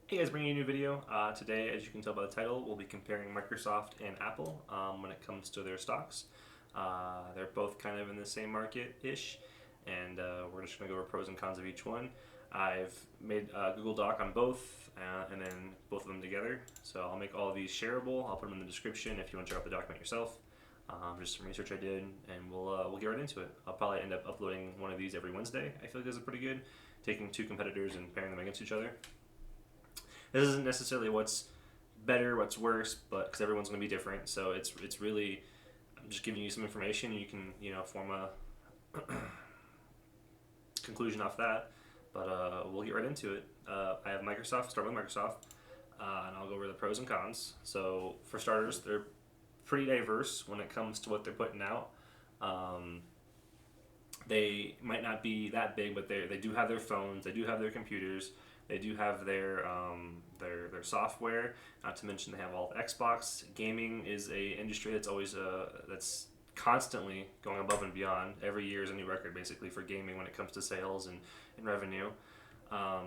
Hey guys, bringing you a new video. Today, as you can tell by the title, we'll be comparing Microsoft and Apple when it comes to their stocks. They're both kind of in the same market-ish, and we're just going to go over pros and cons of each one. I've made a Google Doc on both, and then both of them together. So I'll make all of these shareable. I'll put them in the description if you want to check out the document yourself. Just some research I did, and we'll get right into it. I'll probably end up uploading one of these every Wednesday. I feel like this is pretty good, taking two competitors and pairing them against each other. This isn't necessarily what's better, what's worse, but because everyone's going to be different. So it's really I'm just giving you some information. You can form a conclusion off that. But we'll get right into it. I have Microsoft. Start with Microsoft, and I'll go over the pros and cons. So for starters, they're pretty diverse when it comes to what they're putting out. Um, they might not be that big, but they do have their phones, they do have their computers, they do have their software. Not to mention they have all of Xbox. Gaming is a industry that's always that's constantly going above and beyond. Every year is a new record basically for gaming when it comes to sales and revenue.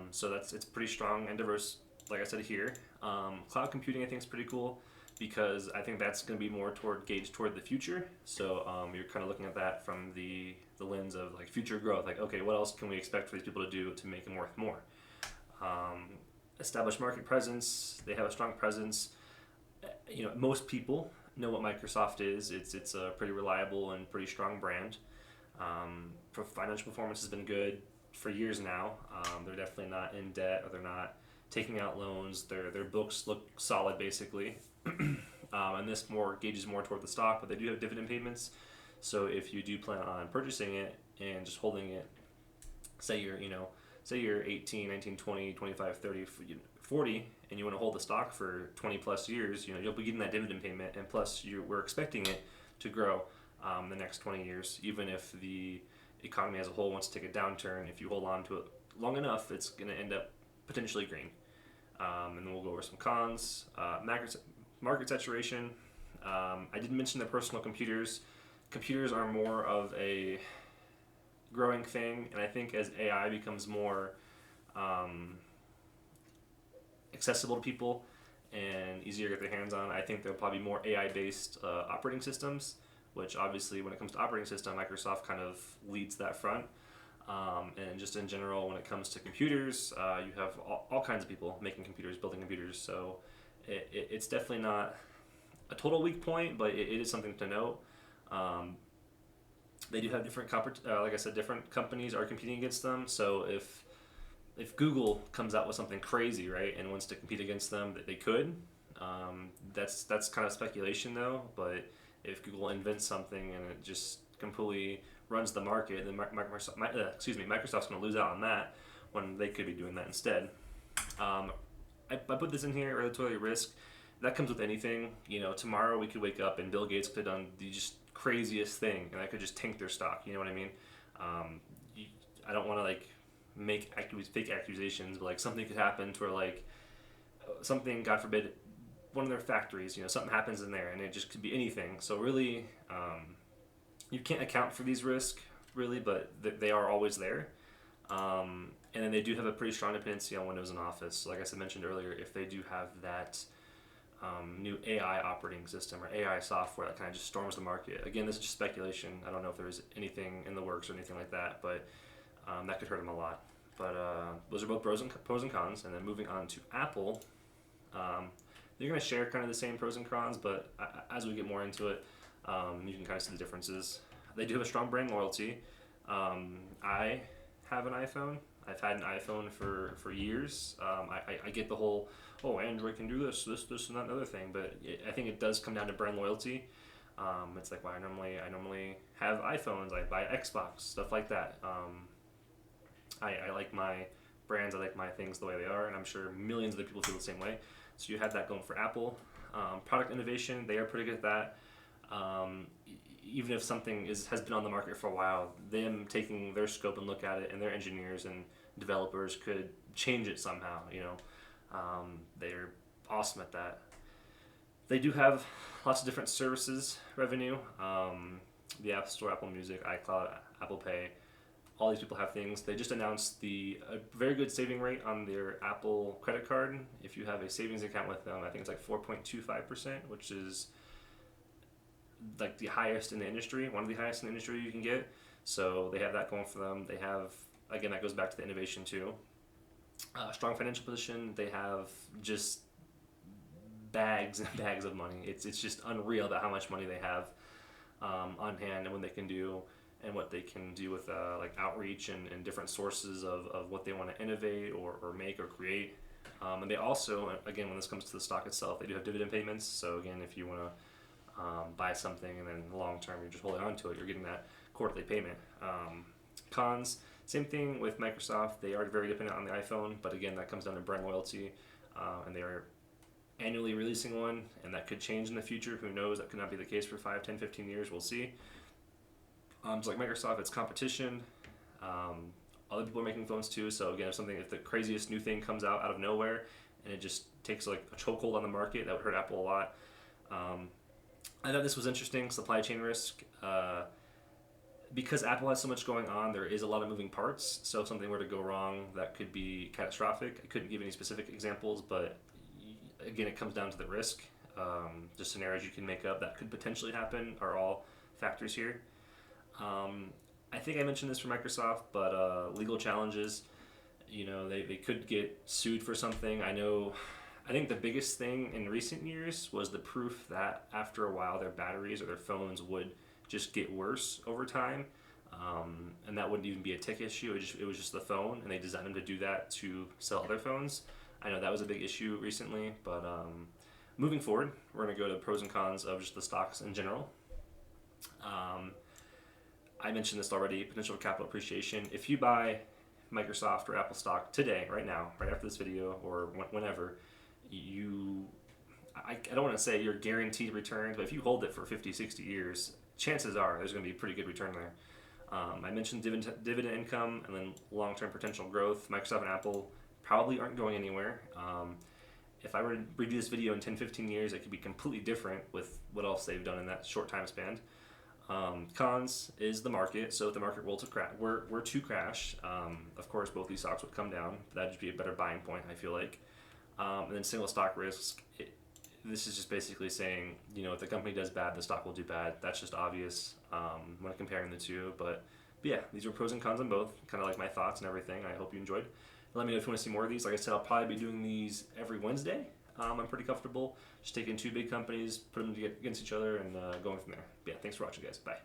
So it's pretty strong and diverse. Like I said here, cloud computing I think is pretty cool because I think that's going to be more gauged toward the future. So you're kind of looking at that from the lens of like future growth. Like, okay, what else can we expect for these people to do to make them worth more? Um, Established market presence. They have a strong presence. Most people know what Microsoft is. It's a pretty reliable and pretty strong brand. Financial performance has been good for years now. They're definitely not in debt, or they're not taking out loans. Their books look solid basically. And this more gauges more toward the stock, but they do have dividend payments. So if you do plan on purchasing it and just holding it, say you're 18, 19, 20, 25, 30, 40, and you want to hold the stock for 20 plus years, you'll be getting that dividend payment, and plus we're expecting it to grow the next 20 years, even if the economy as a whole wants to take a downturn. If you hold on to it long enough, it's going to end up potentially green. And then we'll go over some cons. Market saturation. I didn't mention the personal computers. Computers are more of a growing thing, and I think as AI becomes more accessible to people and easier to get their hands on, I think there'll probably be more AI-based operating systems, which obviously when it comes to operating system, Microsoft kind of leads that front. And just in general, when it comes to computers, you have all kinds of people making computers, building computers, so it's definitely not a total weak point, but it is something to note. They do have like I said, different companies are competing against them. So if Google comes out with something crazy, right, and wants to compete against them, that they could. That's kind of speculation though. But if Google invents something and it just completely runs the market, then Microsoft's going to lose out on that when they could be doing that instead. I put this in here, regulatory risk. That comes with anything. Tomorrow we could wake up and Bill Gates could have done the just craziest thing, and I could just tank their stock. You know what I mean? I don't want to like make fake accusations, but like something could happen to where like something, God forbid, one of their factories, something happens in there, and it just could be anything. So really, you can't account for these risks really, but they are always there. And then they do have a pretty strong dependency on Windows and Office. So like I mentioned earlier, if they do have that new AI operating system or AI software that kind of just storms the market. Again, this is just speculation. I don't know if there's anything in the works or anything like that, but that could hurt them a lot. But those are both pros and cons. And then moving on to Apple, they're going to share kind of the same pros and cons, but as we get more into it, you can kind of see the differences. They do have a strong brand loyalty. I have an iPhone. I've had an iPhone for years. I get the whole, oh, Android can do this, and that, and other thing, but I think it does come down to brand loyalty. It's like why I normally have iPhones. I buy Xbox, stuff like that. I like my brands. I like my things the way they are, and I'm sure millions of other people feel the same way. So you have that going for Apple. Product innovation, they are pretty good at that. Even if something has been on the market for a while, them taking their scope and look at it, and their engineers and developers could change it somehow. They're awesome at that. They do have lots of different services revenue. The App Store, Apple Music, iCloud, Apple Pay, all these people have things. They just announced a very good saving rate on their Apple credit card. If you have a savings account with them, I think it's like 4.25%, which is like the highest in the industry, one of the highest in the industry you can get. So they have that going for them. They have, again, that goes back to the innovation too. Strong financial position. They have just bags and bags of money. It's just unreal about how much money they have on hand and what they can do and what they can do with like outreach and different sources of what they want to innovate or make or create. And they also, again, when this comes to the stock itself, they do have dividend payments. So again, if you want to buy something and then long term you're just holding on to it, you're getting that quarterly payment. Cons, same thing with Microsoft. They are very dependent on the iPhone, but again, that comes down to brand loyalty, and they are annually releasing one, and that could change in the future. Who knows? That could not be the case for 5, 10, 15 years. We'll see. Just like Microsoft, it's competition. Other people are making phones too, so again, if the craziest new thing comes out of nowhere and it just takes like a chokehold on the market, that would hurt Apple a lot. I thought this was interesting, supply chain risk. Because Apple has so much going on, there is a lot of moving parts. So if something were to go wrong, that could be catastrophic. I couldn't give any specific examples, but again, it comes down to the risk. Just scenarios you can make up that could potentially happen are all factors here. I think I mentioned this for Microsoft, but legal challenges, they could get sued for something. I think the biggest thing in recent years was the proof that after a while their batteries or their phones would just get worse over time, and that wouldn't even be a tech issue. It was just the phone, and they designed them to do that to sell other phones. I know that was a big issue recently, but moving forward, we're going to go to the pros and cons of just the stocks in general. I mentioned this already, potential capital appreciation. If you buy Microsoft or Apple stock today, right now, right after this video, or whenever, I don't want to say you're guaranteed returns, but if you hold it for 50, 60 years, chances are there's going to be a pretty good return there. I mentioned dividend income and then long-term potential growth. Microsoft and Apple probably aren't going anywhere. If I were to redo this video in 10, 15 years, it could be completely different with what else they've done in that short time span. Cons is the market. So if the market were to crash, of course, both these stocks would come down. That'd just be a better buying point, I feel like. And then single stock risk. This is just basically saying, if the company does bad, the stock will do bad. That's just obvious when comparing the two. But yeah, these are pros and cons on both. Kind of like my thoughts and everything. I hope you enjoyed. Let me know if you want to see more of these. Like I said, I'll probably be doing these every Wednesday. I'm pretty comfortable just taking two big companies, putting them against each other, and going from there. But yeah, thanks for watching, guys. Bye.